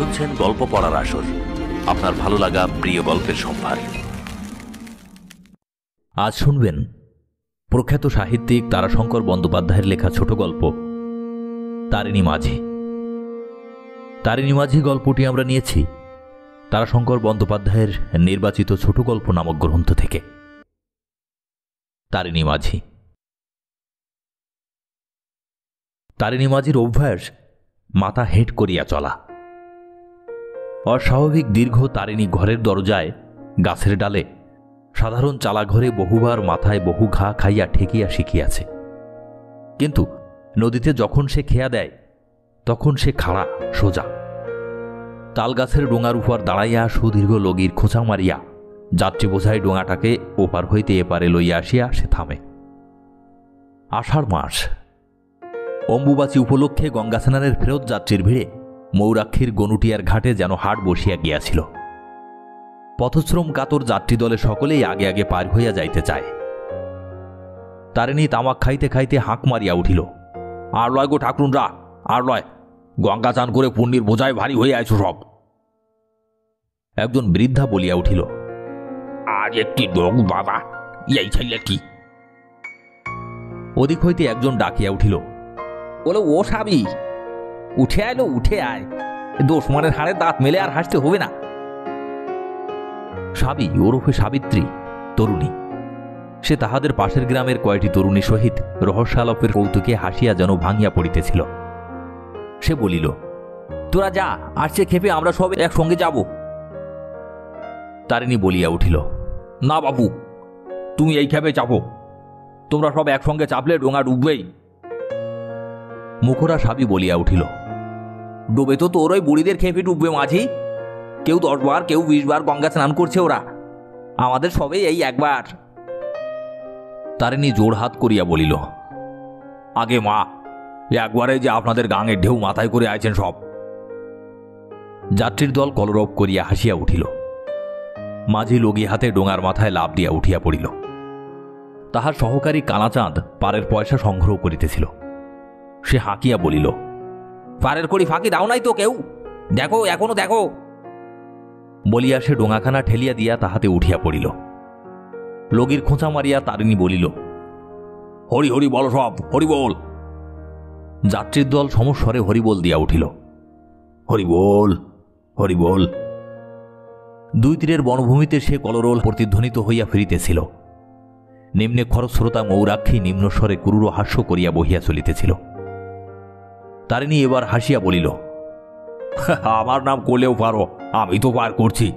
শুনছেন গল্প পড়ার আসর, আপনার ভালো লাগা প্রিয় গল্পের সম্ভার। আজ শুনবেন প্রখ্যাত সাহিত্যিক তারাশঙ্কর বন্দ্যোপাধ্যায়ের লেখা ছোট গল্প তারিণী মাঝি। তারিণী মাঝি গল্পটি আমরা নিয়েছি তারাশঙ্কর বন্দ্যোপাধ্যায়ের নির্বাচিত ছোট গল্প নামক গ্রন্থ থেকে। তারিণী মাঝি। তারিণী মাঝির অভ্যাস মাথা হেঁট করিয়া চলা। অস্বাভাবিক দীর্ঘ তারিণী ঘরের দরজায়, গাছের ডালে, সাধারণ চালাঘরে বহুবার মাথায় বহু ঘা খাইয়া ঠেকিয়া শিখিয়াছে। কিন্তু নদীতে যখন সে খেয়া দেয় তখন সে খাড়া সোজা। তালগাছের ডোঙার উপর দাঁড়াইয়া সুদীর্ঘ লগির খোঁচা মারিয়া যাত্রী বোঝাই ডোঙাটাকে ওপার হইতে এপারে লইয়া আসিয়া সে থামে। আষাঢ় মাস। অম্বুবাচী উপলক্ষে গঙ্গা স্নানের ফেরত যাত্রীর ভিড়ে মৌরাক্ষীর গনুটিয়ার ঘাটে যেন হাট বসিয়া গিয়াছিল। পথশ্রম কাতর যাত্রী দলে সকলেই আগে আগে পার হইয়া যাইতে চায়। তারিণী তামাক খাইতে খাইতে হাঁক মারিয়া উঠিল, আর লয় গো ঠাকুরুনরা, আর লয়, গঙ্গা চান করে পুণ্যির বোঝায় ভারী হইয়া আইছো সব। একজন বৃদ্ধা বলিয়া উঠিল, আর একটি ডোক বাবা, এই ছেলে কি? ওদিক হইতে একজন ডাকিয়া উঠিল, বলে, ও সাবি, উঠে আইলো, উঠে আয়, দোষমানের হাড়ে দাঁত মেলে আর হাসতে হবে না। সাবি ওরফে সাবিত্রী, তরুণী। সে তাহাদের পাশের গ্রামের কয়টি তরুণী সহিত রহস্যালাপের কৌতুকে হাসিয়া যেন ভাঙিয়া পড়িতেছিল। সে বলিল, তোরা যা, আসছে খেপে আমরা সব একসঙ্গে যাব। তারিণী বলিয়া উঠিল, না বাবু, তুমি এই খেপে চাপো, তোমরা সব একসঙ্গে চাপলে ডোঙা ডুববেই। মুখরা সাবি বলিয়া উঠিল, ডুবে তো তোর ওই বুড়িদের খেপে ডুববে মাঝি। কেউ 10 বার, কেউ 20 বার গঙ্গা স্নান করছে, ওরা আমাদের সবে এই একবার। তারিণী জোর হাত করিয়া বলিল, আগে মা, একবারে যে আপনাদের গাঙের ঢেউ মাথায় করে আইছেন সব। যাত্রীর দল কলরব করিয়া হাসিয়া উঠিল। মাঝি লগি হাতে ডোঙার মাথায় লাফ দিয়া উঠিয়া পড়িল। তাহার সহকারী কানাচাঁদ পারের পয়সা সংগ্রহ করিতেছিল। সে হাঁকিয়া বলিল, পারের কড়ি ফাঁকি দাও নাই তো কেউ, দেখো এখনো দেখো। বলিয়া সে ডোঙাখানা ঠেলিয়া দিয়া তাহাতে উঠিয়া পড়িল। লগির খোঁচা মারিয়া তারিণী বলিল, হরি হরি বল সব, হরি বল। যাত্রীর দল সমস্বরে হরিবোল দিয়া উঠিল, হরি বল, হরি বল। দুই তীরের বনভূমিতে সে কলরোল প্রতিধ্বনিত হইয়া ফিরিতেছিল। নিম্নে খরস্রোতা মৌরাক্ষী নিম্নস্বরে ক্রূর হাস্য করিয়া বহিয়া চলিতেছিল। তারিণী এবার হাসিয়া বলিল, আমার নাম করলেও পারো, আমি তো পার করছি।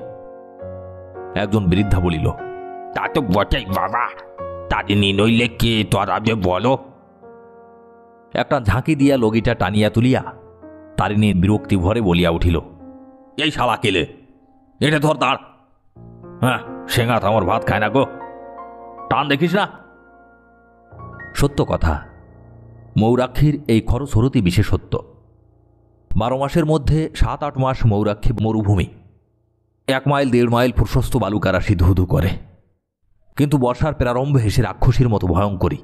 একজন বৃদ্ধা বলিল, তা তো বটেই বাবা, তারিণী নইলে কে তোরা যে বলো। একটা ঝাঁকি দিয়া লগিটা টানিয়া তুলিয়া তারিণী বিরক্তি ভরে বলিয়া উঠিল, এই শালা কেলে, এটা ধর দাঁড়। হ্যাঁ, সেঙাত আমার ভাত খায় না গো, টান দেখিস না। সত্য কথা, মৌরাক্ষীর এই খরস্রোতই বিশেষত্ব। 12 মাসের মধ্যে 7-8 মাস মৌরাক্ষী মরুভূমি, 1 মাইল 1.5 মাইল প্রশস্ত বালুকারাশি ধুধু করে। কিন্তু বর্ষার প্রারম্ভে সে রাক্ষসীর মতো ভয়ঙ্করী।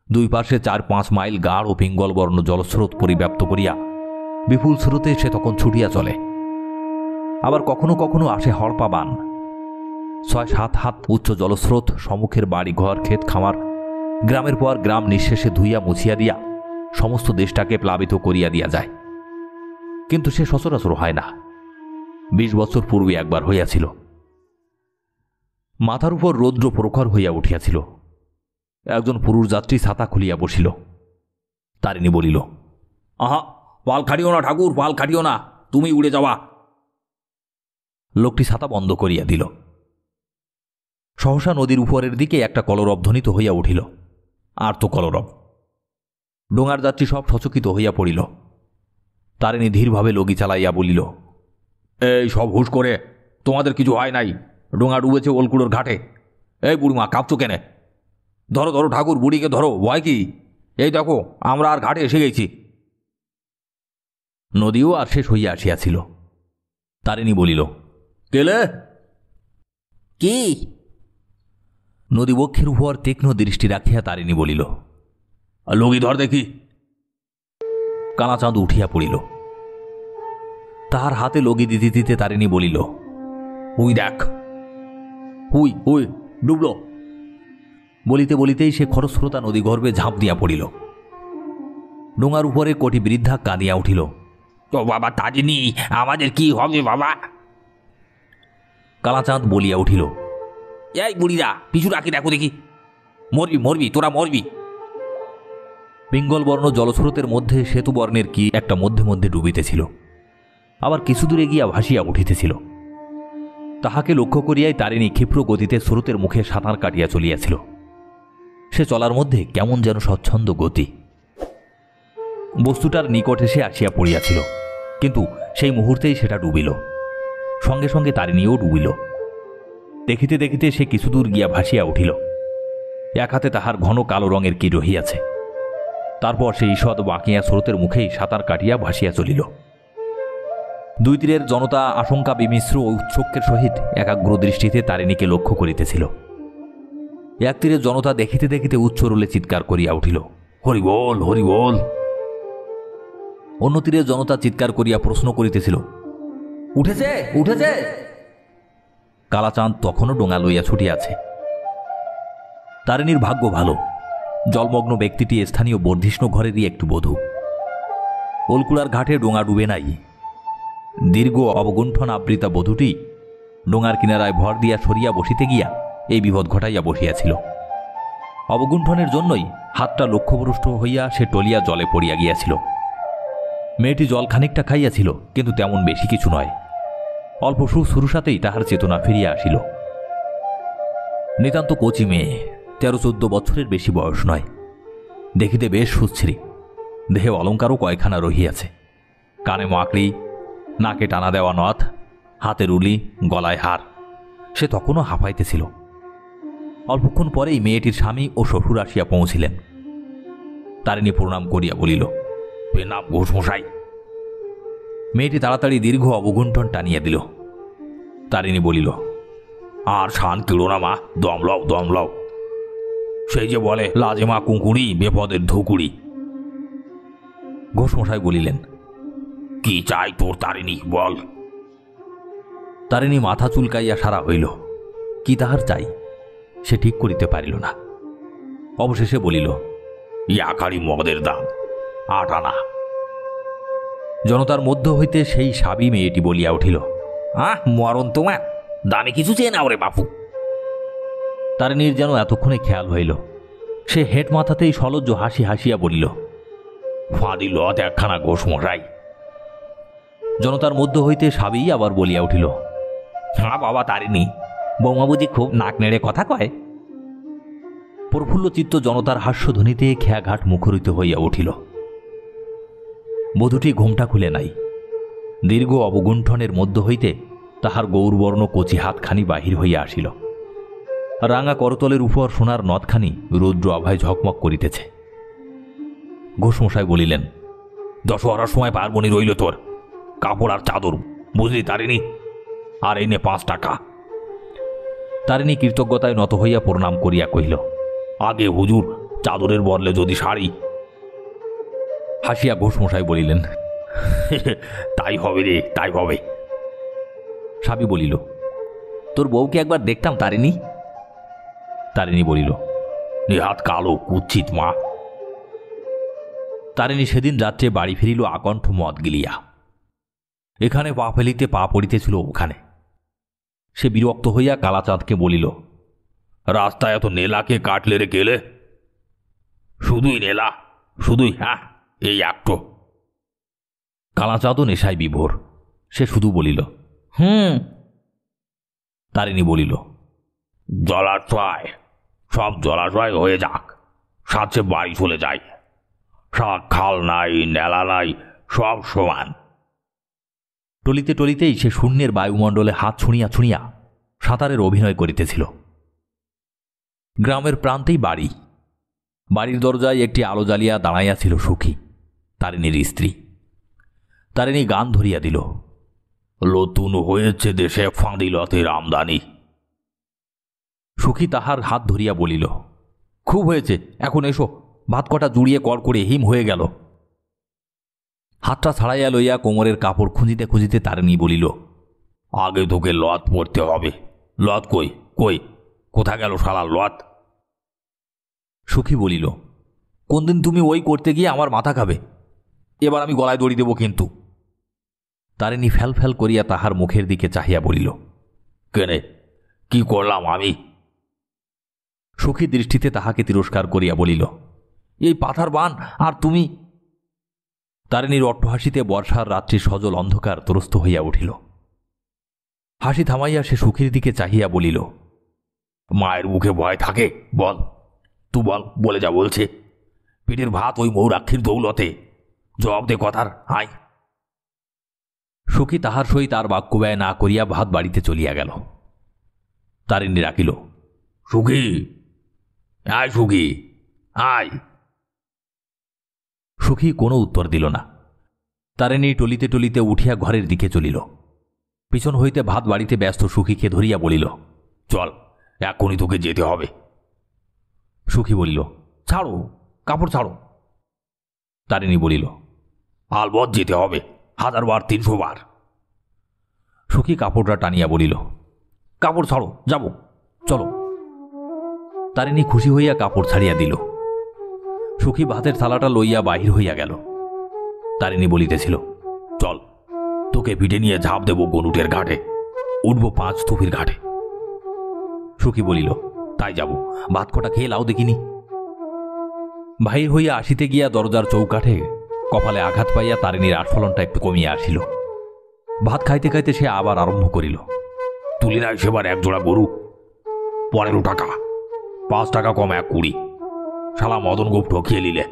2 পাশে 4-5 মাইল গাঢ় ও পিঙ্গল বর্ণ জলস্রোত পরিব্যাপ্ত করিয়া বিপুল স্রোতে সে তখন ছুটিয়া চলে। আবার কখনো কখনো আসে হড়পা বান। 6-7 হাত উচ্চ জলস্রোত সম্মুখের বাড়ি ঘর, ক্ষেত খামার, গ্রামের পর গ্রাম নিঃশেষে ধুইয়া মুছিয়া দিয়া সমস্ত দেশটাকে প্লাবিত করিয়া দিয়া যায়। কিন্তু সে সচরাচর হয় না। 20 বছর পূর্বে একবার হইয়াছিল। মাথার উপর রৌদ্র প্রখর হইয়া উঠিয়াছিল। একজন পুরুষ যাত্রী ছাতা খুলিয়া বসিল। তারিণী বলিল, আহা, পাল খাটিও না ঠাকুর, পাল খাটিও না, তুমি উড়ে যাওয়া। লোকটি ছাতা বন্ধ করিয়া দিল। সহসা নদীর উপরের দিকে একটা কলরব ধ্বনিত হইয়া উঠিল। আর তো কলরব। ডোঙার যাত্রী সব সচকিত হইয়া পড়িল। তারিণী ধীরভাবে লগি চালাইয়া বলিল, এই সব হুশ করে, তোমাদের কিছু হয় নাই, ডোঙা ডুবেছে ওলকুড়োর ঘাটে। এই বুড়িমা, কাঁপছো কেনে? ধরো ধরো ঠাকুর, বুড়িকে ধরো, ভয় কি? এই দেখো, আমরা আর ঘাটে এসে গেছি। নদীও আর শেষ হইয়া আসিয়াছিল। তারিণী বলিল, কেলে কি? নদীবক্ষের উপর তীক্ষ্ণ দৃষ্টি রাখিয়া তারিণী বলিল, লগি ধর দেখি। কানাচাঁদ উঠিয়া পড়িল। তাহার হাতে লগি দিতে দিতে তারিণী বলিল, হুই দেখ, হুই হুই ডুবল। বলিতে বলিতেই সে খরস্রোতা নদী গর্ভে ঝাঁপ দিয়া পড়িল। ডোঙার উপরে কটি বৃদ্ধা কাঁদিয়া উঠিল, ও বাবা তারিণী, আমাদের কি হবে বাবা? কালাচাঁদ বলিয়া উঠিল, এই বুড়িরা পিছু রাখি, দেখো দেখি, মরবি মরবি, তোরা মরবি। পিঙ্গলবর্ণ জলস্রোতের মধ্যে সেতুবর্ণের কি একটা মধ্যে মধ্যে ডুবিতেছিল, আবার কিছু দূরে গিয়া ভাসিয়া উঠিতেছিল। তাহাকে লক্ষ্য করিয়াই তারিণী ক্ষিপ্র গতিতে স্রোতের মুখে সাঁতার কাটিয়া চলিয়াছিল। সে চলার মধ্যে কেমন যেন স্বচ্ছন্দ গতি। বস্তুটার নিকট এসে আসিয়া পড়িয়াছিল, কিন্তু সেই মুহূর্তেই সেটা ডুবিল। সঙ্গে সঙ্গে তারিণীও ডুবিল। দেখিতে দেখিতে সে কিছুদূর গিয়া ভাসিয়া উঠিল। এক হাতে তাহার ঘন কালো রঙের কি রহিয়াছে। তারপর সেই ঈষৎ বাঁকিয়া স্রোতের মুখেই সাঁতার কাটিয়া ভাসিয়া চলিল। দুই তীরের জনতা আশঙ্কা বিমিশ্র ও উৎসুকের সহিত একাগ্র দৃষ্টিতে তারিণীকে লক্ষ্য করিতেছিল। এক তীরের জনতা দেখিতে দেখিতে উচ্চরোলে চিৎকার করিয়া উঠিল, হরি বল, হরি বল। অন্য তীরের জনতা চিৎকার করিয়া প্রশ্ন করিতেছিল, উঠেছে, উঠেছে। কালাচাঁদ তখনও ডোঙা লইয়া ছুটিয়াছে। তারিণীর ভাগ্য ভালো। জলমগ্ন ব্যক্তিটি স্থানীয় বর্ধিষ্ণু ঘরেরই একটু বধূ। ওলকুলার ঘাটে ডোঙা ডুবে নাই। দীর্ঘ অবগুণ্ঠন আবৃতা বধূটি ডোঙার কিনারায় ভর দিয়া সরিয়া বসিতে গিয়া এই বিপদ ঘটাইয়া বসিয়াছিল। অবগুণ্ঠনের জন্যই হাতটা লক্ষ্যভ্রষ্ট হইয়া সে টলিয়া জলে পড়িয়া গিয়াছিল। মেয়েটি জল খানিকটা খাইয়াছিল, কিন্তু তেমন বেশি কিছু নয়। অল্প সুরুষাতেই তাহার চেতনা ফিরিয়া আসিল। নিতান্ত কচি মেয়ে, 13-14 বছরের বেশি বয়স নয়। দেখিতে বেশ সুশ্রী। দেহে অলঙ্কারও কয়খানা রহিয়াছে। কানে মাকড়ি, নাকে টানা দেওয়া নথ, হাতে রুলি, গলায় হার। সে তখনও হাঁপাইতেছিল। অল্পক্ষণ পরেই মেয়েটির স্বামী ও শ্বশুর আসিয়া পৌঁছিলেন। তারিণী প্রণাম করিয়া বলিল, নাম ঘোষমশাই। মেয়েটি তাড়াতাড়ি দীর্ঘ অবগুণ্ঠন টানিয়া দিল। তারিণী বলিল, আর শান কিলো না মা, দম লও, দম লও। সেই যে বলে লাজেমা কুঁকুড়ি, বেপদের ধুকুড়ি। ঘোষমশাই বলিলেন, কি চাই তোর তারিণী, বল। তারিণী মাথা চুলকাইয়া সারা হইল। কি তাহার চাই সে ঠিক করিতে পারিল না। অবশেষে বলিল, ইয়াকারি মদের দাম 8 আনা। জনতার মধ্য হইতে সেই সাবি মেয়েটি বলিয়া উঠিল, মরণ তোমার, দামে কিছু চেয়ে নাও রে বাপু। তারিণীর যেন এতক্ষণে খেয়াল হইল। সে হেঁট মাথাতেই সলজ্জ হাসি হাসিয়া বলিল, ফাঁদি লত একখানা ঘোষমশাই। জনতার মধ্য হইতে সাবি আবার বলিয়া উঠিল, বাবা তারিণী, বৌমা বুঝি খুব নাক নেড়ে কথা কয়। প্রফুল্ল চিত্ত জনতার হাস্যধ্বনিতে খেয়াঘাট মুখরিত হইয়া উঠিল। বধূটি ঘোমটা খুলে নাই। দীর্ঘ অবগুণ্ঠনের মধ্য হইতে তাহার গৌরবর্ণ কচি হাতখানি বাহির হইয়া আসিল। রাঙা করতলের উপর সোনার নথখানি রৌদ্র আভায় ঝকমক করিতেছে। ঘোষমশাই বলিলেন, দশহরার সময় পার্বণী রইল তোর, কাপড় আর চাদর, বুঝলি তারিণী, আর এই নে 5 টাকা। তারিণী কৃতজ্ঞতায় নত হইয়া প্রণাম করিয়া কহিল, আগে হুজুর, চাদরের বদলে যদি শাড়ি। হাসিয়া ঘোষমশাই বলিলেন, তাই হবে রে, তাই হবে। সাবি বলিল, তোর বউকে একবার দেখতাম তারিণী। তারিণী বলিল, নেহাত কালো, কুচ্ছিত মা। তারিণী সেদিন রাত্রে বাড়ি ফিরিল আকণ্ঠ মদ গিলিয়া। এখানে পা ফেলিতে পা পড়িতেছিল ওখানে। সে বিরক্ত হইয়া কালাচাঁদকে বলিল, রাস্তায় এত নেলাকে কাটলে রে গেলে? শুধুই নেলা, শুধুই, এই একটো। কালাচাঁদও নেশায় বিভোর। সে শুধু বলিল, তারিণী বলিল, জলাশয়, সব জলাশয় হয়ে যাক, সাথে বাড়ি চলে যায়। শাক খাল নাই, নেলা নাই, সব সমান। টলিতে টলিতেই সে শূন্যের বায়ুমণ্ডলে হাত ছুঁড়িয়া ছুঁড়িয়া সাঁতারের অভিনয় করিতেছিল। গ্রামের প্রান্তেই বাড়ি। বাড়ির দরজায় একটি আলো জ্বালিয়া দাঁড়াইয়াছিল সুখী, তারিণীর স্ত্রী। তারিণী গান ধরিয়া দিল, নতুন হয়েছে দেশে ফাঁদিলতের আমদানি। সুখী তাহার হাত ধরিয়া বলিল, খুব হয়েছে, এখন এসো, ভাত কটা জুড়িয়ে কর করে হিম হয়ে গেল। হাতটা ছাড়াইয়া লইয়া কোমরের কাপড় খুঁজিতে খুঁজিতে তারিণী বলিল, আগে তোকে লত পড়তে হবে। লত কই কই, কোথা গেল শালা লত? সুখী বলিল, কোন দিন তুমি ওই করতে গিয়ে আমার মাথা খাবে, এবার আমি গলায় দড়ি দেব কিন্তু। তারিণী ফ্যাল ফ্যাল করিয়া তাহার মুখের দিকে চাহিয়া বলিল, কেনে, কি করলাম আমি? সুখী দৃষ্টিতে তাহাকে তিরস্কার করিয়া বলিল, এই পাথার বান আর তুমি। তারিণীর অট্টহাসিতে বর্ষার রাত্রি সজল অন্ধকার ত্রস্ত হইয়া উঠিল। হাসি থামাইয়া সে সুখীর দিকে চাহিয়া বলিল, মায়ের মুখে ভয় থাকে? বল, তুই বল, বলে যা বলছে। পেটের ভাত ওই মৌরাক্ষীর দৌলতে, জবাব দে কথার, আয়। সুখী তাহার সহিত আর বাক্য ব্যয় না করিয়া ভাত বাড়িতে চলিয়া গেল। তারিণী ডাকিল, সুখী, আয় সুখী, আয়। সুখী কোনো উত্তর দিল না। তারিণী টলিতে টলিতে উঠিয়া ঘরের দিকে চলিল। পিছন হইতে ভাত বাড়িতে ব্যস্ত সুখীকে ধরিয়া বলিল, চল, এখনই তোকে যেতে হবে। সুখী বলিল, ছাড়ো, কাপড় ছাড়ো। তারিণী বলিল, আলবৎ যেতে হবে, 1000 বার 300 বার। সুখী কাপড়টা টানিয়া বলিল, কাপড় ছাড়ো, যাব, চলো। তারিণী খুশি হইয়া কাপড় ছাড়িয়া দিল। সুখী ভাতের থালাটা লইয়া বাহির হইয়া গেল। তারিণী বলিতেছিল, চল, তোকে পিঠে নিয়ে ঝাঁপ দেব গনুটের ঘাটে, উঠব 5 স্তূপের ঘাটে। সুখী বলিল, তাই যাব, ভাত কটা খেয়ে লাও দেখিনি। বাহির হইয়া আসিতে গিয়া দরজার চৌকাঠে কপালে আঘাত পাইয়া তারিণীর আস্ফলনটা একটু কমিয়া আসিল। ভাত খাইতে খাইতে সে আবার আরম্ভ করিল, তুলি নাই সেবার 1 জোড়া গরু, 15 টাকা, 5 টাকা কম 1 কুড়ি। শালা মদন গোপ ঠকিয়ে নিলে।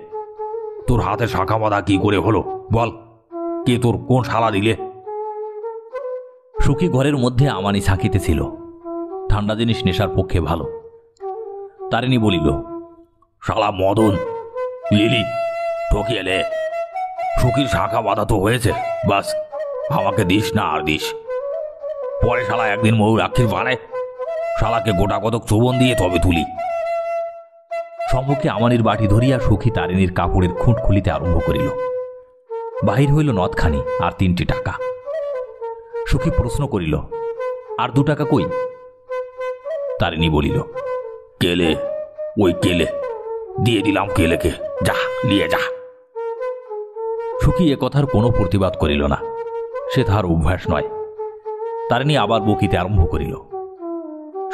তোর হাতে শাখা বাঁধা কি করে হলো বল? কে তোর কোন শালা দিলে? সুখী ঘরের মধ্যে আমানি ছাকিতেছিল। ঠান্ডা জিনিস নেশার পক্ষে ভালো। তারিণী বলিল, শালা মদন, লিলি, ঠকিয়ে লে। সুখীর শাখা বাঁধা তো হয়েছে, বাস আমাকে দিস না আর দিস। পরে শালা একদিন মৌরাক্ষীর বানায় শালাকে গোটা কতক চুবন দিয়ে তবে তুলি। সম্মুখে আমানির বাটি ধরিয়া সুখী তারিণীর কাপড়ের খুঁট খুলিতে আরম্ভ করিল। বাহির হইল নদখানি আর 3টি টাকা। সুখী প্রশ্ন করিল, আর 2 টাকা কই? তারিণী বলিল, কেলে, ওই কেলে দিয়ে দিলাম, কেলেকে, যা নিয়ে যা। সুখী এ কথার কোনো প্রতিবাদ করিল না, সে তাহার অভ্যাস নয়। তারিণী আবার বকিতে আরম্ভ করিল,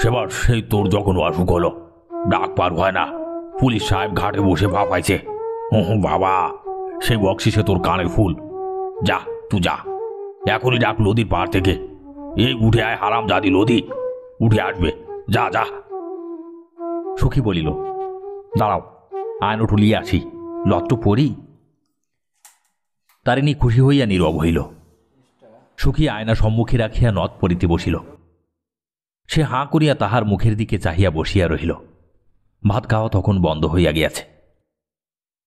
সেবার সেই তোর যখন অসুখ হলো, ডাক পার হয় না, পুলিশ সাহেব ঘাটে বসে ভাপাইছে, বাবা সেই বকশিসে তোর কানের ফুল। যা, তুই যা, এখনই ডাক নদীর পার থেকে, এই উঠে আয় হারাম জাদি, নদী উঠে আসবে, যা যা। সুখী বলিল, দাঁড়াও, আয়না ঠুলিয়ে আসি, লত্ত পড়ি। তারিণী খুশি হইয়া নীরব হইল। সুখী আয়না সম্মুখে রাখিয়া নদ পড়িতে বসিল। সে হাঁ করিয়া তাহার মুখের দিকে চাহিয়া বসিয়া রহিল। ভাত খাওয়া তখন বন্ধ হইয়া গিয়াছে।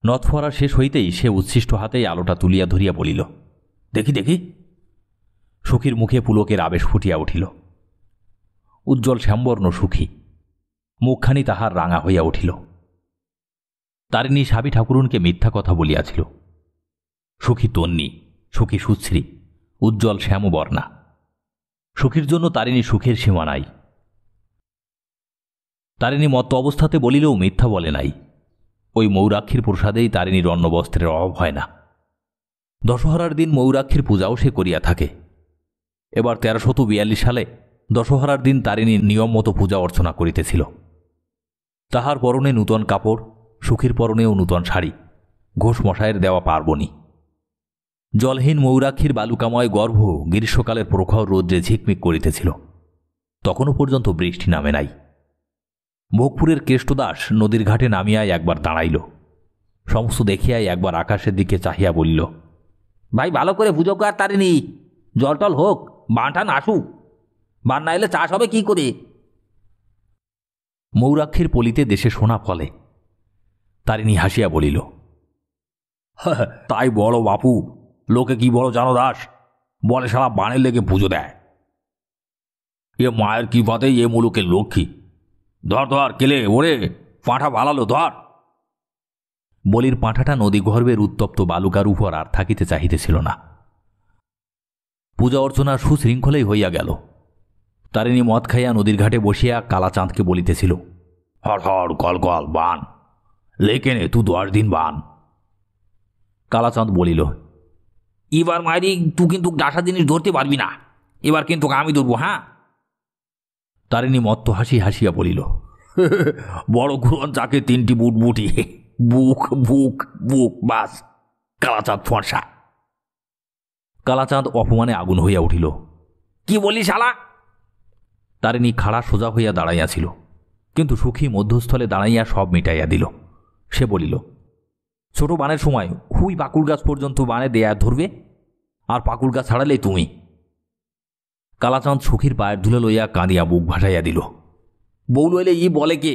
নদ ফোয়ারা শেষ হইতেই সে উচ্ছিষ্ট হাতেই আলোটা তুলিয়া ধরিয়া বলিল, দেখি দেখি। সুখীর মুখে পুলকের আবেশ ফুটিয়া উঠিল। উজ্জ্বল শ্যামবর্ণ সুখী, মুখখানি তাহার রাঙা হইয়া উঠিল। তারিণী সাবি ঠাকুরুনকে মিথ্যা কথা বলিয়াছিল। সুখী তন্নী, সুখী সুশ্রী, উজ্জ্বল শ্যামবর্ণা। সুখীর জন্য তারিণী সুখের সীমা নাই। তারিণী মত্ত অবস্থাতে বলিলেও মিথ্যা বলে নাই। ওই মৌরাক্ষীর প্রসাদেই তারিণীর অন্নবস্ত্রের অভাব হয় না। দশহরার দিন মৌরাক্ষীর পূজাও সে করিয়া থাকে। এবার 1342 সালে দশহরার দিন তারিণী নিয়ম মতো পূজা অর্চনা করিতেছিল। তাহার পরনে নূতন কাপড়, সুখীর পরনেও নূতন শাড়ি, ঘোষমশায়ের দেওয়া পার্বণী। জলহীন মৌরাক্ষীর বালুকাময় গর্ভ গ্রীষ্মকালের প্রখর রৌদ্রে ঝিকমিক করিতেছিল। তখনও পর্যন্ত বৃষ্টি নামে নাই। ভোগপুরের কেষ্টদাস নদীর ঘাটে নামিয়াই একবার দাঁড়াইল। সমস্ত দেখিয়াই একবার আকাশের দিকে চাহিয়া বলিল, ভাই ভালো করে পুজো কর তারিণী, জলটল হোক, বানটান আসুক, বান না এলে চাষ হবে কি করে? মৌরাক্ষীর পলিতে দেশে সোনা ফলে। তারিণী হাসিয়া বলিল, তাই বড় বাপু, লোকে কি বড় জানো দাস, বলে সারা বানের লেগে পুজো দেয়। এ মায়ের কৃপাতেই এ মুলুকের লক্ষ্মী। ধর ধর কেলে, ওরে পাঁঠা ভালালো ধর। বলির পাঁঠাটা নদীগর্ভের উত্তপ্ত বালুকার উপর আর থাকিতে চাহিতেছিল না। পূজা অর্চনা সুশৃঙ্খলেই হইয়া গেল। তারিণী মদ খাইয়া নদীর ঘাটে বসিয়া কালাচাঁদকে বলিতেছিল, হর হর কল কল বান, লেকেনে তু 10 দিন বান। কালাচাঁদ বলিল, এবার মাইরি তুই কিন্তু ডাসা জিনিস ধরতে পারবি না, এবার কিন্তু আমি ধরবো। হ্যাঁ। তারিণী মত্ত হাসি হাসিয়া বলিল, বড় ঘুরন যাকে 3টি বুটবুটি, বুক বুক বুক, বাস কালাচাঁদ ফর্সা। কালাচাঁদ অপমানে আগুন হইয়া উঠিল। কি বলি শালা? তারিণী খাড়া সোজা হইয়া দাঁড়াইয়াছিল, কিন্তু সুখী মধ্যস্থলে দাঁড়াইয়া সব মিটাইয়া দিল। সে বলিল, ছোট বানের সময় হুই পাকুড় গাছ পর্যন্ত বানে দেয়া ধরবে, আর পাকুড় গাছ ছাড়ালেই তুমি। কালাচাঁদ সুখীর পায়ের ধুলে লইয়া কাঁদিয়া বুক ভাসাইয়া দিল। বউ লইলে ই বলে কে?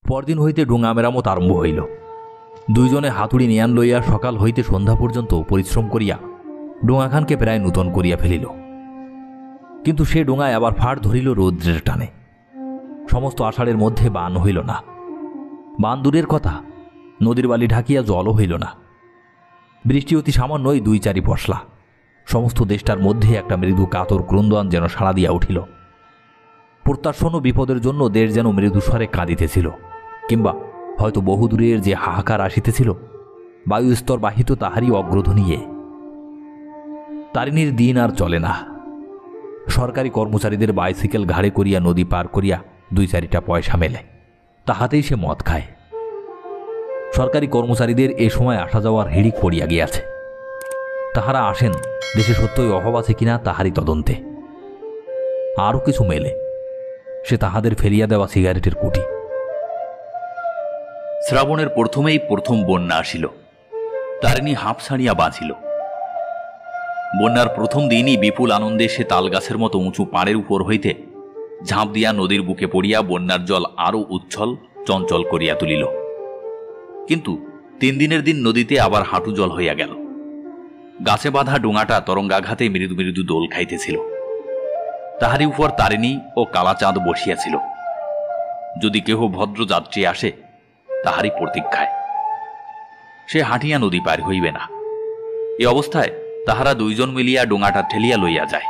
পরদিন হইতে ডোঙা মেরামত আরম্ভ হইল। দুইজনে হাতুড়ি নিয়ান লইয়া সকাল হইতে সন্ধ্যা পর্যন্ত পরিশ্রম করিয়া ডোঙাখানকে প্রায় নূতন করিয়া ফেলিল। কিন্তু সে ডোঙায় আবার ফাড় ধরিল রৌদ্রের টানে। সমস্ত আষাঢ়ের মধ্যে বান হইল না। বান দূরের কথা, নদীর বালি ঢাকিয়া জলও হইল না। বৃষ্টি অতি সামান্যই 2-4 পশলা। সমস্ত দেশটার মধ্যে একটা মৃদু কাতর ক্রন্দন যেন সাড়া দিয়া উঠিল। প্রত্যাশন্ন বিপদের জন্য দেশ যেন মৃদুস্বরে কাঁদিতেছিল, কিংবা হয়তো বহুদূরের যে হাহাকার আসিতেছিল বায়ুস্তর বাহিত তাহারই অগ্রধ্বনিয়ে। তারিণীর দিন আর চলে না। সরকারি কর্মচারীদের বাইসাইকেল ঘাড়ে করিয়া নদী পার করিয়া 2-4টা পয়সা মেলে, তাহাতেই সে মদ খায়। সরকারি কর্মচারীদের এ সময় আসা যাওয়ার হিড়িক পড়িয়া গিয়াছে। তাহারা আসেন দেশে সত্যই অভাব আছে কিনা তাহারই তদন্তে। আরও কিছু মেলে, সে তাহাদের ফেলিয়া দেওয়া সিগারেটের কুটি। শ্রাবণের প্রথম বন্যা আসিল। তারিণী হাঁপ ছাড়িয়া বাঁচিল। বন্যার প্রথম দিনই বিপুল আনন্দে সে তালগাছের মতো উঁচু পাড়ের উপর হইতে ঝাঁপ দিয়া নদীর বুকে পড়িয়া বন্যার জল আরও উচ্ছল চঞ্চল করিয়া তুলিল। কিন্তু 3 দিনের দিন নদীতে আবার হাঁটু জল হইয়া গেল। গাছে বাঁধা ডোঙাটা তরঙ্গাঘাতে মৃদু মৃদু দোল খাইতেছিল। তাহারই উপর তারিণী ও কালাচাঁদ বসিয়াছিল। যদি কেহ ভদ্র যাত্রী আসে তাহারই প্রতীক্ষায়। সে হাঁটিয়া নদী পার হইবে না। এ অবস্থায় তাহারা 2 জন মিলিয়া ডোঙাটা ঠেলিয়া লইয়া যায়।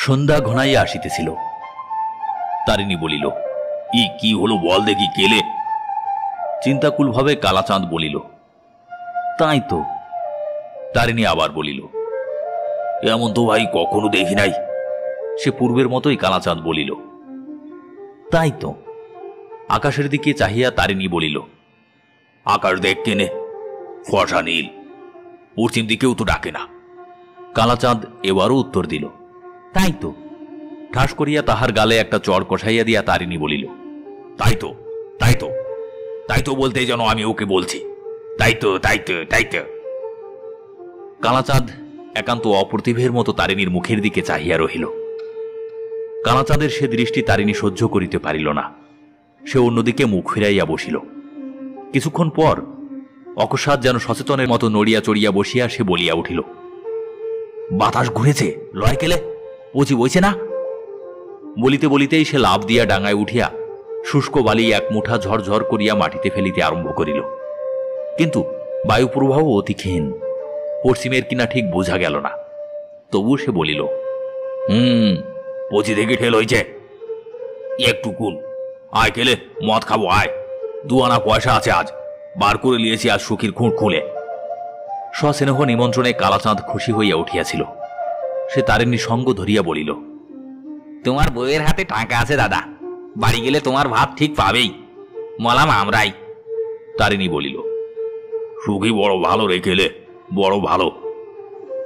সন্ধ্যা ঘনাইয়া আসিতেছিল। তারিণী বলিল, কি হলো বল দেখি, কেলে? চিন্তাকুলভাবে কালাচাঁদ বলিল, তাই তো। তারিণী আবার বলিল, এমন তো ভাই কখনো দেখি নাই। সে পূর্বের মতোই কালাচাঁদ বলিল, তাই তো। আকাশের দিকে চাহিয়া তারিণী বলিল, আকাশ দেখ কেনে, ফর্সা নীল, পশ্চিম দিকেও তো ডাকে না। কালাচাঁদ এবারও উত্তর দিল, তাই তো। ঠাস করিয়া তাহার গালে একটা চড় কষাইয়া দিয়া তারিণী বলিল, তাই তো, তাই তো, তাই তো বলতে যেন আমি ওকে বলছি, তাই তো, তাই তো, তাই তো। কালাচাঁদ একান্ত অপ্রতিভের মতো তারিণীর মুখের দিকে চাহিয়া রহিল। কালাচাঁদের সে দৃষ্টি তারিণী সহ্য করিতে পারিল না। সে অন্যদিকে মুখ ফিরাইয়া বসিল। কিছুক্ষণ পর অকস্মাৎ যেন সচেতনের মতো নড়িয়া চড়িয়া বসিয়া সে বলিয়া উঠিল, বাতাস ঘুরেছে, লয় কেলে, পচি বইছে না। বলিতে বলিতেই সে লাফ দিয়া ডাঙায় উঠিয়া শুষ্ক বালি 1 মুঠা ঝরঝর করিয়া মাটিতে ফেলিতে আরম্ভ করিল। কিন্তু বায়ুপ্রবাহ অতি ক্ষীণ, পশ্চিমের কিনা ঠিক বোঝা গেল না। তবু সে বলিল, পচি থেকে ঠেল হইছে, একটু কুল, আয় কেলে মদ খাবো, আয়, 2 আনা পয়সা আছে, আজ বার করে লিয়েছি আজ সুখীর খুঁট খুলে। সস্নেহ নিমন্ত্রণে কালাচাঁদ খুশি হইয়া উঠিয়াছিল। সে তারিণীর সঙ্গ ধরিয়া বলিল, তোমার বউয়ের হাতে টাকা আছে দাদা, বাড়ি গেলে তোমার ভাত ঠিক পাবেই, মলাম আমরাই। তারিণী বলিল, সুখী বড় ভালো রেখেলে, বড় ভালো।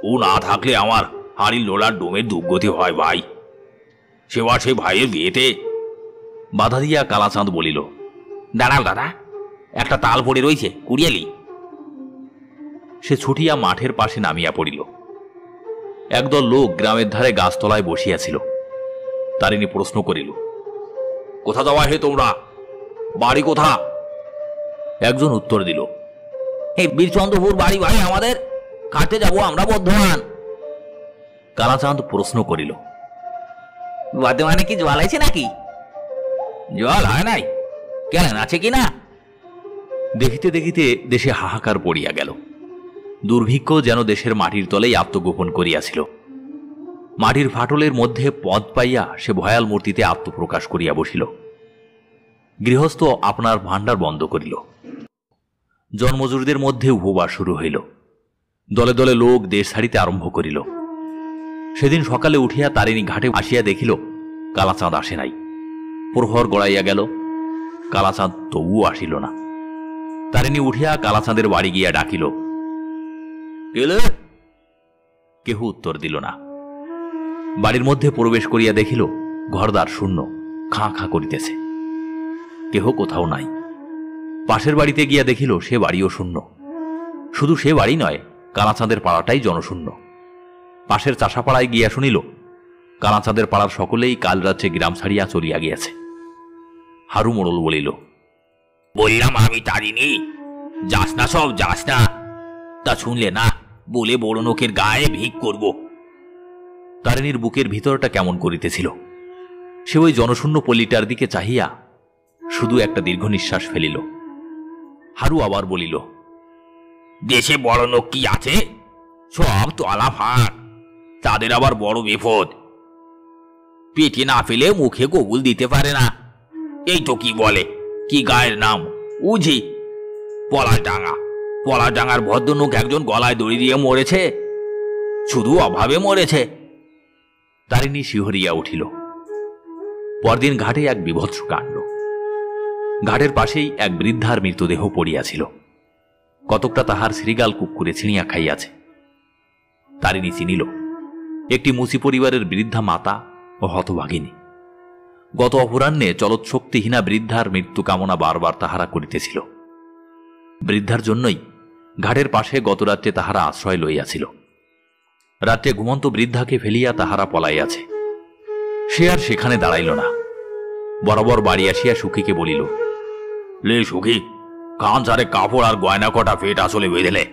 ও না থাকলে আমার হাড়ির লোলার ডোমের দুর্গতি হয় ভাই। সেবার সে ভাইয়ের বিয়েতে। বাধা দিয়া কালাচাঁদ বলিল, দাঁড়াও দাদা, একটা তাল পড়ে রয়েছে, কুড়িয়ালি। সে ছুটিয়া মাঠের পাশে নামিয়া পড়িল। একদল লোক গ্রামের ধারে গাছতলায় বসিয়াছিল। তারিণী প্রশ্ন করিল, কোথা যাওয়া হে তোমরা, বাড়ি কোথা? একজন উত্তর দিল, এই বীরচন্দ্রপুর বাড়ি ভাই আমাদের, কাটতে যাব আমরা বর্ধমান। কালাচাঁদ প্রশ্ন করিল, বর্ধমানে কি জল আছে নাকি? জল হয় নাই, কেন আছে কি না? দেখিতে দেখিতে দেশে হাহাকার পড়িয়া গেল। দুর্ভিক্ষ যেন দেশের মাটির তলেই আত্মগোপন করিয়াছিল। মাটির ফাটলের মধ্যে পদ পাইয়া সে ভয়াল মূর্তিতে আত্মপ্রকাশ করিয়া বসিল। গৃহস্থ আপনার ভাণ্ডার বন্ধ করিল। জন্মজুরদের মধ্যে উপবাস শুরু হইল। দলে দলে লোক দেশ ছাড়িতে আরম্ভ করিল। সেদিন সকালে উঠিয়া তারিণী ঘাটে আসিয়া দেখিল কালাচাঁদ আসে নাই। প্রহর গড়াইয়া গেল, কালাচাঁদ তবুও আসিল না। তারিণী উঠিয়া কালাচাঁদের বাড়ি গিয়া ডাকিল, গেলে? কেহ উত্তর দিল না। বাড়ির মধ্যে প্রবেশ করিয়া দেখিল ঘরদ্বার শূন্য, খাঁ খাঁ করিতেছে, কেহ কোথাও নাই। পাশের বাড়িতে গিয়া দেখিল সে বাড়িও শূন্য। শুধু সে বাড়ি নয়, কালাচাঁদের পাড়াটাই জনশূন্য। পাশের চাষাপাড়ায় গিয়া শুনিল কালাচাঁদের পাড়ার সকলেই কাল রাত্রে গ্রাম ছাড়িয়া চলিয়া গিয়াছে। হারু মোড়ল বলিল, বললাম আমি তারিণী, যাস না, সব যাস না। তা শুনলে না, বলে বড় লোকের গায়ে ভিক করব। তারিণীর বুকের ভিতরটা কেমন করিতেছিল। সে ওই জনশূন্য পল্লীটার দিকে চাহিয়া শুধু একটা দীর্ঘ নিঃশ্বাস ফেলিল। হারু আবার বলিল, দেশে বড় লোক কি আছে? সব তলা ফাঁক, তাদের আবার বড় বিপদ। পেটে না ফেলে মুখে গোগুল দিতে পারে না। এই তো কি বলে, কি গায়ের নাম উঝি, পলাশডাঙ্গা। পলাশডাঙ্গার ভদ্রলোক একজন গলায় দড়ি দিয়ে মরেছে, শুধু অভাবে মরেছে। তারিণী শিহরিয়া উঠিল। পরদিন ঘাটে এক বিভৎস কাণ্ড। ঘাটের পাশেই এক বৃদ্ধার মৃতদেহ পড়িয়াছিল। কতকটা তাহার শ্রীগাল কুকুরে ছিঁড়িয়া খাইয়াছে। তারিণী চিনিল একটি মুসি পরিবারের বৃদ্ধা মাতা ও হতভাগিনী। গত অপরাহ্নে চলৎশক্তিহীনা বৃদ্ধার মৃত্যু কামনা বারবার তাহারা করিতেছিল। বৃদ্ধার জন্যই ঘাটের পাশে গতরাত্রে তাহারা আশ্রয় লইয়াছিল। রাত্রে ঘুমন্ত বৃদ্ধাকে ফেলিয়া তাহারা পলাইয়াছে। সে আর সেখানে দাঁড়াইল না, বরাবর বাড়ি আসিয়া সুখীকে বলিল, লে সুখী, কান চারে কাপড় আর গয়না কটা ফেট আসলে বেঁধেলে।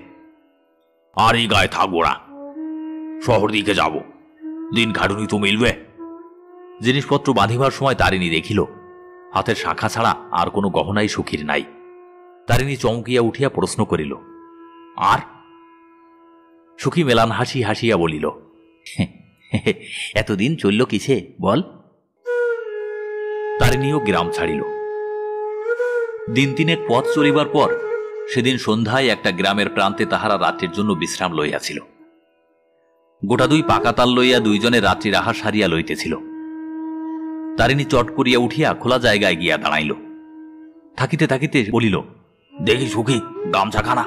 আর এই গায়ে থাকবো না, শহর দিকে যাব, দিন খাটুনি তো মিলবে। জিনিসপত্র বাঁধিবার সময় তারিণী দেখিল হাতের শাখা ছাড়া আর কোনো গহনাই সুখীর নাই। তারিণী চমকিয়া উঠিয়া প্রশ্ন করিল, আর? সুখী মেলান হাসি হাসিয়া বলিল, এতদিন চলল কিসে বল? তারিণীও গ্রাম ছাড়িল। দিন তিনেক পথ চলিবার পর সেদিন সন্ধ্যায় একটা গ্রামের প্রান্তে তাহারা রাত্রির জন্য বিশ্রাম লইয়াছিল। গোটা দুই পাকাতাল লইয়া দুইজনে রাত্রির আহার সারিয়া লইতেছিল। তারিণী চট করিয়া উঠিয়া খোলা জায়গায় গিয়া দাঁড়াইল। থাকিতে থাকিতে বলিল, দেখি সুখী, গামছাখানা।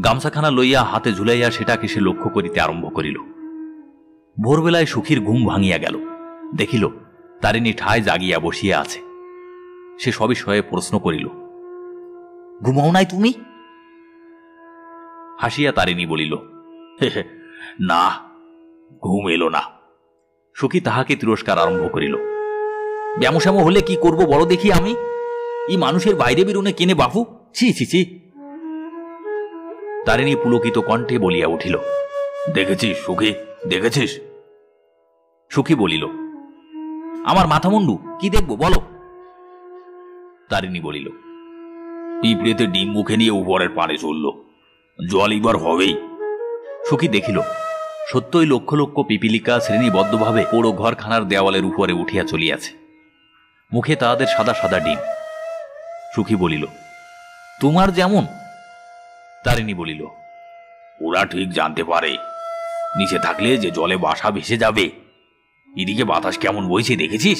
গামছাখানা লইয়া হাতে ঝুলাইয়া সেটাকে সে লক্ষ্য করিতে আরম্ভ করিল। ভোরবেলায় সুখীর ঘুম ভাঙিয়া গেল। দেখিল তারিণী ঠায় জাগিয়া বসিয়া আছে। সে সবিস্ময়ে প্রশ্ন করিল, ঘুমাও নাই তুমি? হাসিয়া তারিণী বলিল, না, ঘুম এলো না। সুখী তাহাকে তিরস্কার আরম্ভ করিল, ব্যামশ্যাম হলে কি করব বড় দেখি আমি? ই মানুষের বাইরে বেরোনে কেনে বাপু, ছি ছি ছি। তারিণী পুলকিত কণ্ঠে বলিয়া উঠিল, দেখেছিস সুখী, দেখেছিস? সুখী বলিল, আমার মাথা মুন্ডু, কি দেখব বলো? তারিণী বলিল, পিঁপড়েতে ডিম মুখে নিয়ে উপরের পাড়ে চলল, জল এবার হবেই। সুখী দেখিল সত্যই লক্ষ লক্ষ পিপিলিকা শ্রেণীবদ্ধভাবে পোড়ো ঘরখানার দেওয়ালের উপরে উঠিয়া চলিয়াছে। মুখে তাহাদের সাদা সাদা ডিম। সুখী বলিল, তোমার যেমন? তারিণী বলিল, ওরা ঠিক জানতে পারে নিচে থাকলে যে জলে বাসা ভেসে যাবে। এদিকে বাতাস কেমন বইছে দেখেছিস?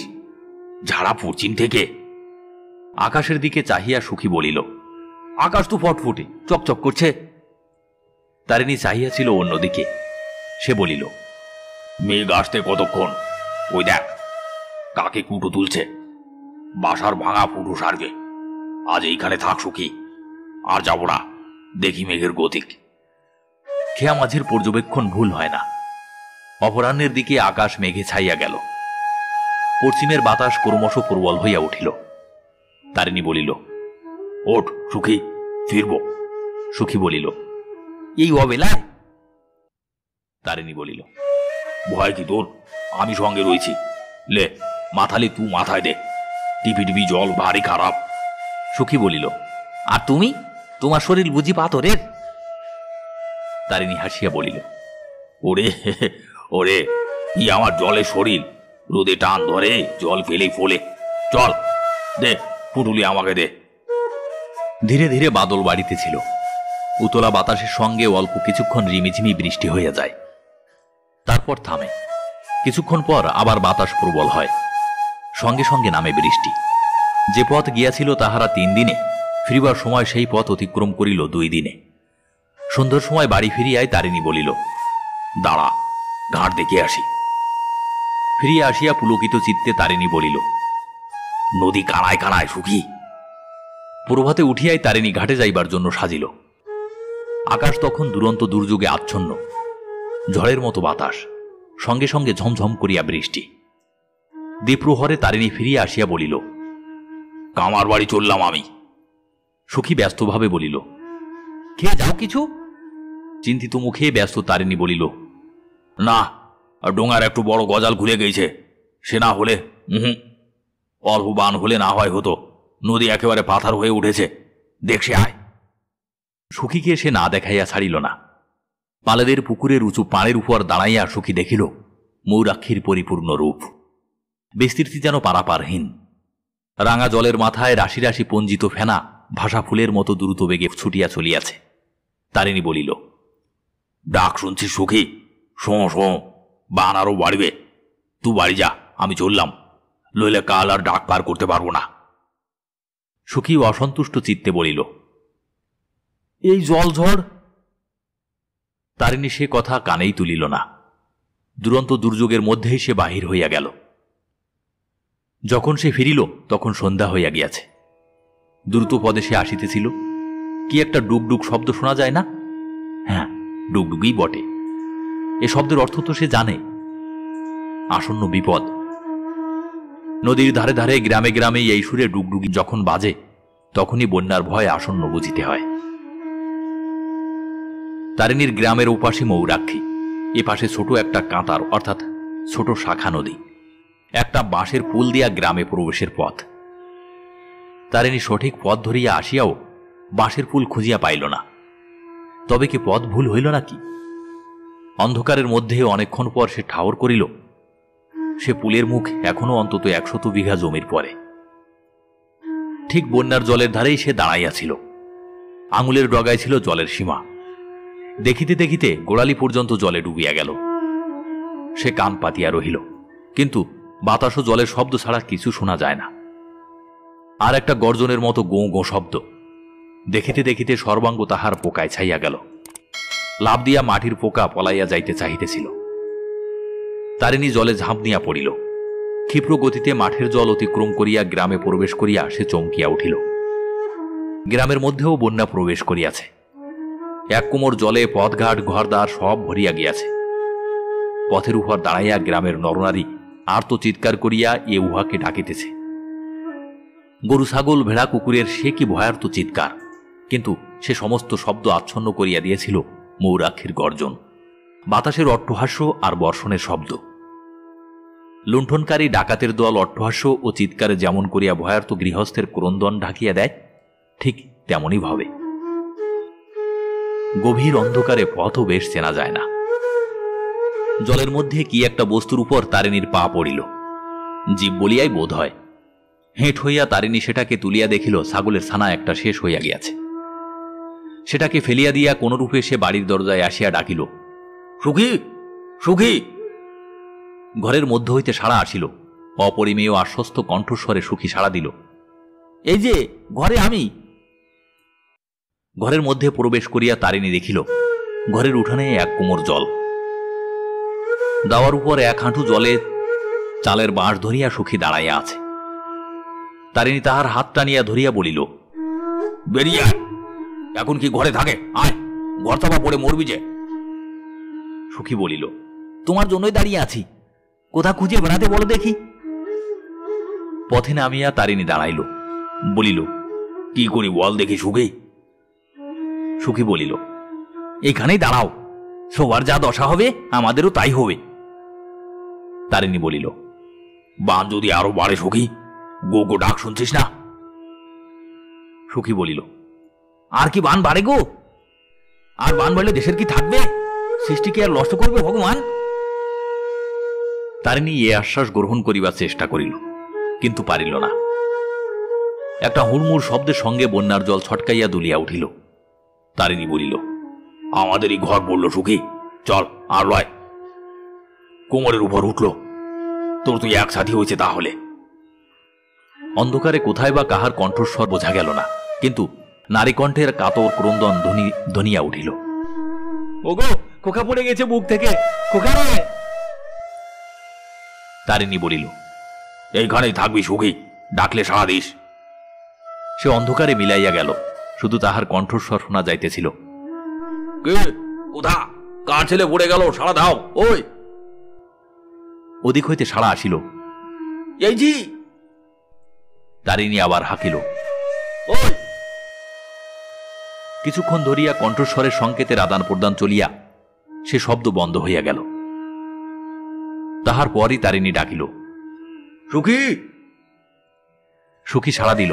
ঝাড়া পশ্চিম থেকে। আকাশের দিকে চাহিয়া সুখী বলিল, আকাশ তো ফটফুটে চকচক করছে। তারিণী চাহিয়াছিল অন্যদিকে। সে বলিল, মেঘ আসতে কতক্ষণ? ওই দেখ, কাকে কুটো তুলছে। বাসার ভাঙা ফুটো সারবে। আজ এইখানে থাক সুখী, আর যাব না, দেখি মেঘের গতিক। খেয়া মাঝির পর্যবেক্ষণ ভুল হয় না। অপরাহ্নের দিকে আকাশ মেঘে ছাইয়া গেল। পশ্চিমের বাতাস ক্রমশ প্রবল হইয়া উঠিল। তারিণী বলিল, ওঠ সুখী, ফিরব। সুখী বলিল, এই অবেলায়? তারিণী বলিল, ভয় কি তোর? আমি সঙ্গে রয়েছি। লে, মাথালে তুই মাথায় দে। টিপি টিপি জল ভারী খারাপ। সুখী বলিল, আর তুমি, তোমার শরীর বুঝি পাথরের? তারিণী হাসিয়া বলিল, ওরে ওরে, কি আমার জলে শরীর, রোদে টান ধরে জল ফেলেই ফোলে। চল দে পুটুলি আমাকে দে। ধীরে ধীরে বাদল বাড়িতেছিল। উতলা বাতাসের সঙ্গে অল্প কিছুক্ষণ রিমিঝিমি বৃষ্টি হইয়া যায়, তারপর থামে। কিছুক্ষণ পর আবার বাতাস প্রবল হয়, সঙ্গে সঙ্গে নামে বৃষ্টি। যে পথ গিয়াছিল তাহারা 3 দিনে, ফিরিবার সময় সেই পথ অতিক্রম করিল 2 দিনে। সন্ধ্যার সময় বাড়ি ফিরিয়াই তারিণী বলিল, দাঁড়া, ঘাট দেখে আসি। ফিরিয়া আসিয়া পুলকিত চিত্তে তারিণী বলিল, নদী কানায় কানায় সুখী। প্রভাতে উঠিয়াই তারিণী ঘাটে যাইবার জন্য সাজিল। আকাশ তখন দুরন্ত দুর্যোগে আচ্ছন্ন, ঝড়ের মতো বাতাস, সঙ্গে সঙ্গে ঝমঝম করিয়া বৃষ্টি। দ্বিপ্রহরে তারিণী ফিরিয়া আসিয়া বলিল, কামার বাড়ি চললাম আমি। সুখী ব্যস্তভাবে বলিল, খেয়ে যাও কিছু। চিন্তিত মুখে ব্যস্ত তারিণী বলিল, না, ডোঙার একটু বড় গজাল খুলে গেছে, সে না হলে অল্প বান হলে না হয় হতো, নদী একেবারে পাথার হয়ে উঠেছে, দেখছে আয়। সুখীকে সে না দেখাইয়া ছাড়িল না। পালেদের পুকুরের উঁচু পাড়ের উপর দাঁড়াইয়া সুখী দেখিল মৌরাক্ষীর পরিপূর্ণ রূপ, বিস্তৃতি যেন পারাপারহীন। রাঙা জলের মাথায় রাশি রাশি পঞ্জিত ফেনা ভাষা ফুলের মতো দ্রুত বেগে ছুটিয়া চলিয়াছে। তারিণী বলিল, ডাক শুনছি সুখী, শোঁ শোঁ, বান আরো বাড়বে। তুই বাড়ি যা, আমি চললাম, লইলে কাল আর ডাক পার করতে পারবো না। সুখী অসন্তুষ্ট চিত্তে বলিল, এই জল ঝড়। তারিণী সে কথা কানেই তুলিল না। দুরন্ত দুর্যোগের মধ্যেই সে বাহির হইয়া গেল। যখন সে ফিরিল তখন সন্ধ্যা হইয়া গিয়াছে। দ্রুত পদে সে আসিতেছিল। কি একটা ডুগডুগ শব্দ শোনা যায় না? হ্যাঁ, ডুগডুগই বটে। এ শব্দের অর্থ তো সে জানে, আসন্ন বিপদ। নদীর ধারে ধারে গ্রামে গ্রামে এই সুরে ডুগডুগি যখন বাজে, তখনই বন্যার ভয় আসন্ন বুঝিতে হয়। তারিণীর গ্রামের ওপাশে মৌরাক্ষী, এ পাশে ছোট একটা কাঁটার অর্থাৎ ছোট শাখা নদী, একটা বাঁশের পুল দিয়া গ্রামে প্রবেশের পথ। তারিণী সঠিক পথ ধরিয়া আসিয়াও বাঁশের পুল খুঁজিয়া পাইল না। তবে কি পথ ভুল হইল নাকি? অন্ধকারের মধ্যে অনেকক্ষণ পর সে ঠাওর করিল, সে পুলের মুখ এখনো অন্তত 100 বিঘা জমির পরে। ঠিক বন্যার জলের ধারেই সে দাঁড়াইয়াছিল। আঙুলের ডগায় ছিল জলের সীমা। দেখিতে দেখিতে গোড়ালি পর্যন্ত জলে ডুবিয়া গেল। সে কান পাতিয়া রহিল, কিন্তু বাতাস ও জলের শব্দ ছাড়া কিছু শোনা যায় না। আর একটা গর্জনের মতো গোঁ গোঁ শব্দ। দেখিতে দেখিতে সর্বাঙ্গ তাহার পোকায় ছাইয়া গেল। লাভ দিয়া মাটির পোকা পলাইয়া যাইতে চাহিতেছিল। তারিণী জলে ঝাঁপ দিয়া পড়িল। ক্ষিপ্র গতিতে মাঠের জল অতিক্রম করিয়া গ্রামে প্রবেশ করিয়া সে চমকিয়া উঠিল। গ্রামের মধ্যেও বন্যা প্রবেশ করিয়াছে। এক কোমর জলে পথঘাট ঘরদ্বার সব ভরিয়া গিয়াছে। পথের উপর দাঁড়াইয়া গ্রামের নরনারী আর্ত চিৎকার করিয়া এ উহাকে ডাকিতেছে। গরু ছাগল ভেড়া কুকুরের সে কি ভয়ার্ত চিৎকার, কিন্তু সে সমস্ত শব্দ আচ্ছন্ন করিয়া দিয়েছিল মৌরাক্ষীর গর্জন, বাতাসের অট্টহাস্য আর বর্ষণের শব্দ। লুণ্ঠনকারী ডাকাতের দল অট্টহাস্য ও চিৎকারে যেমন করিয়া ভয়ার্ত গৃহস্থের ক্রন্দন ঢাকিয়া দেয়, ঠিক তেমনই ভাবে। গভীর অন্ধকারে পথও বেশ চেনা যায় না। জলের মধ্যে কি একটা বস্তুর উপর তারিণীর পা পড়িল, জীব বলিয়াই বোধ হয়। হেঁট হইয়া তারিণী সেটাকে তুলিয়া দেখিল ছাগলের ছানা একটা শেষ হইয়া গিয়াছে। সেটাকে ফেলিয়া দিয়া কোনরূপে সে বাড়ির দরজায় আসিয়া ডাকিল, সুখী, সুখী। ঘরের মধ্য হইতে সাড়া আসিল। অপরিমেয় আশ্বস্ত কণ্ঠস্বরে সুখী সাড়া দিল, এই যে ঘরে আমি। ঘরের মধ্যে প্রবেশ করিয়া তারিণী দেখিল ঘরের উঠানে এক কোমর জল। দাওয়ার উপর 1 হাঁটু জলে চালের বাঁশ ধরিয়া সুখী দাঁড়াইয়া আছে। তারিণী তাহার হাত টানিয়া ধরিয়া বলিল, বেরিয়ে আয়, এখন কি ঘরে থাকে? আয়, ঘর চাপা পড়ে মরবি যে। সুখী বলিল, তোমার জন্যই দাঁড়িয়ে আছি, কোথা খুঁজে বেড়াতে বলো দেখি। পথে নামিয়া তারিণী দাঁড়াইল, বলিল, কি করি বল দেখি সুখী। সুখী বলিল, এখানেই দাঁড়াও, সবার যা দশা হবে আমাদেরও তাই হবে। তারিণী বলিল, বান যদি আরো বাড়ে সুখী, গো গো ডাক শুনছিস না? সুখী বলিল, আর কি বান বাড়ে গো? আর বান বাড়লে দেশের কি থাকবে? সৃষ্টিকে আর নষ্ট করবে ভগবান? তারিণী এ আশ্বাস গ্রহণ করিবার চেষ্টা করিল, কিন্তু পারিল না। একটা হুড়মুড় শব্দের সঙ্গে বন্যার জল ছটকাইয়া দুলিয়া উঠিল। তারিণী বলিল, আমাদেরই ঘর পড়ল সুখী, চল আর লয়। কোমরের উপর উঠল, তোর তুই এক সাথী হয়েছে তাহলে। অন্ধকারে কোথায় বা কাহার কণ্ঠস্বর বোঝা গেল না, কিন্তু নারী কণ্ঠের কাতর ক্রন্দন ধ্বনিয়া উঠিল। ওগো, খোকা পড়ে গেছে বুক থেকে, খোকা রে। তারিণী বলিল, এইখানেই থাকবি সুখী, ডাকলে সাড়া দিস। সে অন্ধকারে মিলাইয়া গেল, শুধু তাহার কণ্ঠস্বর শোনা যাইতেছিল। কে, কোথা, কার ছেলে পড়ে গেল, সাড়া দাও। ওই ওদিক হইতে সাড়া আসিল, এই জি। তারিণী আবার হাঁকিল, ওই। কিছুক্ষণ ধরিয়া কণ্ঠস্বরের সংকেতের আদান প্রদান চলিয়া সে শব্দ বন্ধ হইয়া গেল। তাহার পরই তারিণী ডাকিল, সুখী। সুখী সাড়া দিল,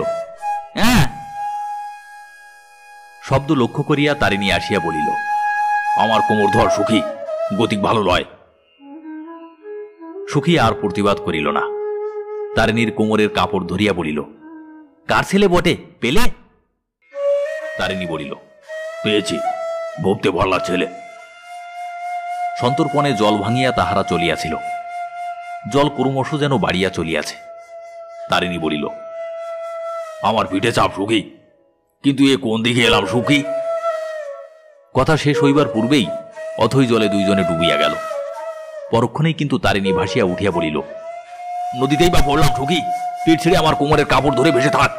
হ্যাঁ। শব্দ লক্ষ্য করিয়া তারিণী আসিয়া বলিল, আমার কোমর ধর সুখী, গতিক ভালো লয়। সুখী আর প্রতিবাদ করিল না। তারিণীর কোমরের কাপড় ধরিয়া বলিল, কার ছেলে বটে, পেলে? তারিণী বলিল, পেয়েছি, ভোপতে ভরলার ছেলে। সন্তর্পণে জল ভাঙিয়া তাহারা চলিয়াছিল। জল ক্রমশ যেন বাড়িয়া চলিয়াছে। তারিণী বলিল, আমার পিঠে চাপ সুখী, কিন্তু এ কোন দিকে এলাম সুখী? কথা শেষ হইবার পূর্বেই অথই জলে দুইজনে ডুবিয়া গেল। পরক্ষণেই কিন্তু তারিণী ভাসিয়া উঠিয়া বলিল, নদীতেই বা পড়লাম সুখী, পিঠ ছেড়ে আমার কোমরের কাপড় ধরে ভেসে থাক।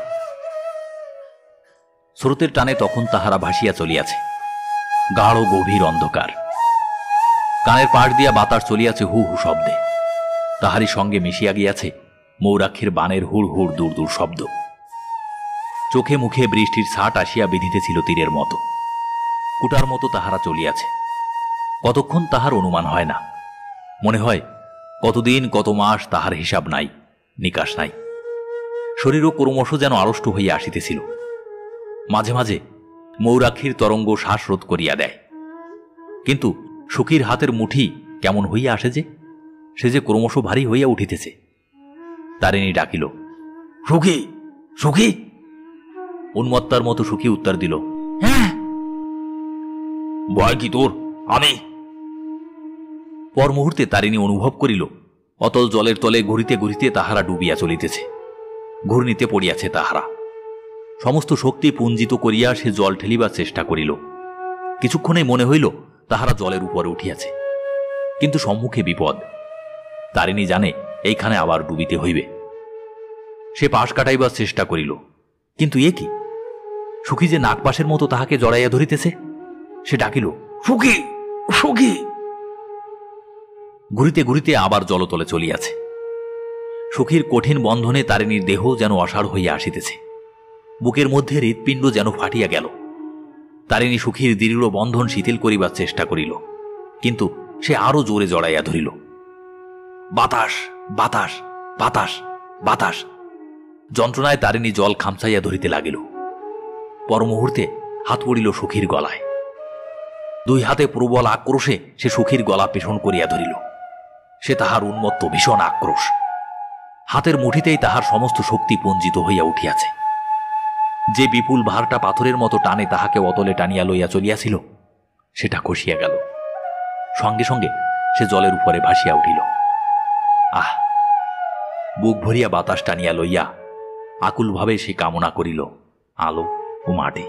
স্রোতের টানে তখন তাহারা ভাসিয়া চলিয়াছে। গাঢ় গভীর অন্ধকার। কানের পাশ দিয়া বাতাস চলিয়াছে হু হু শব্দে। তাহারই সঙ্গে মিশিয়া গিয়াছে মৌরাক্ষীর বানের হুড় হুড় দূর দূর শব্দ। চোখে মুখে বৃষ্টির ছাট আসিয়া বিঁধিতেছিল তীরের মতো। কুটার মতো তাহারা চলিয়াছে। কতক্ষণ তাহার অনুমান হয় না। মনে হয় কতদিন কত মাস তাহার হিসাব নাই, নিকাশ নাই। শরীরও ক্রমশ যেন আড়ষ্ট হইয়া আসিতেছিল। মাঝে মাঝে মৌরাক্ষীর তরঙ্গ শ্বাসরোধ করিয়া দেয়। কিন্তু সুখীর হাতের মুঠি কেমন হইয়া আসে যে, সে যে ক্রমশ ভারী হইয়া উঠিতেছে। তারিণী ডাকিল, সুখী, সুখী। উন্মত্তার মতো সুখী উত্তর দিল, হ্যাঁ। ভয় কি তোর? আমি। পর মুহূর্তে তারিণী অনুভব করিল অতল জলের তলে ঘুরিতে ঘুরিতে তাহারা ডুবিয়া চলিতেছে। ঘূর্ণিতে পড়িয়াছে তাহারা। সমস্ত শক্তি পুঞ্জিত করিয়া সে জল ঠেলিবার চেষ্টা করিল। কিছুক্ষণেই মনে হইল তাহারা জলের উপরে উঠিয়াছে, কিন্তু সম্মুখে বিপদ। তারিণী জানে এইখানে আবার ডুবিতে হইবে। সে পাশ কাটাইবার চেষ্টা করিল, কিন্তু এ কি? সুখী যে নাগপাশের মতো তাহাকে জড়াইয়া ধরিতেছে। সে ডাকিল, সুখী, সুখী। ঘুরিতে ঘুরিতে আবার জলতলে চলিয়াছে। সুখীর কঠিন বন্ধনে তারিণীর দেহ যেন অসাড় হইয়া আসিতেছে। বুকের মধ্যে হৃৎপিণ্ড যেন ফাটিয়া গেল। তারিণী সুখীর দৃঢ় বন্ধন শিথিল করিবার চেষ্টা করিল, কিন্তু সে আরো জোরে জড়াইয়া ধরিল। বাতাস, বাতাস, বাতাস, বাতাস। যন্ত্রণায় তারিণী জল খামচাইয়া ধরিতে লাগিল। পর মুহূর্তে হাত পড়িল সুখীর গলায়। দুই হাতে প্রবল আক্রোশে সে সুখীর গলা পেষণ করিয়া ধরিল। সে তাহার উন্মত্ত ভীষণ আক্রোশ। হাতের মুঠিতেই তাহার সমস্ত শক্তি পুঞ্জিত হইয়া উঠিয়াছে। যে বিপুল ভারটা পাথরের মতো টানে তাহাকে অতলে টানিয়া লইয়া চলিয়াছিল, সেটা খসিয়া গেল। সঙ্গে সঙ্গে সে জলের উপরে ভাসিয়া উঠিল। আহ! বুক ভরিয়া বাতাস টানিয়া লইয়া আকুলভাবে সে কামনা করিল আলো ও মাটি।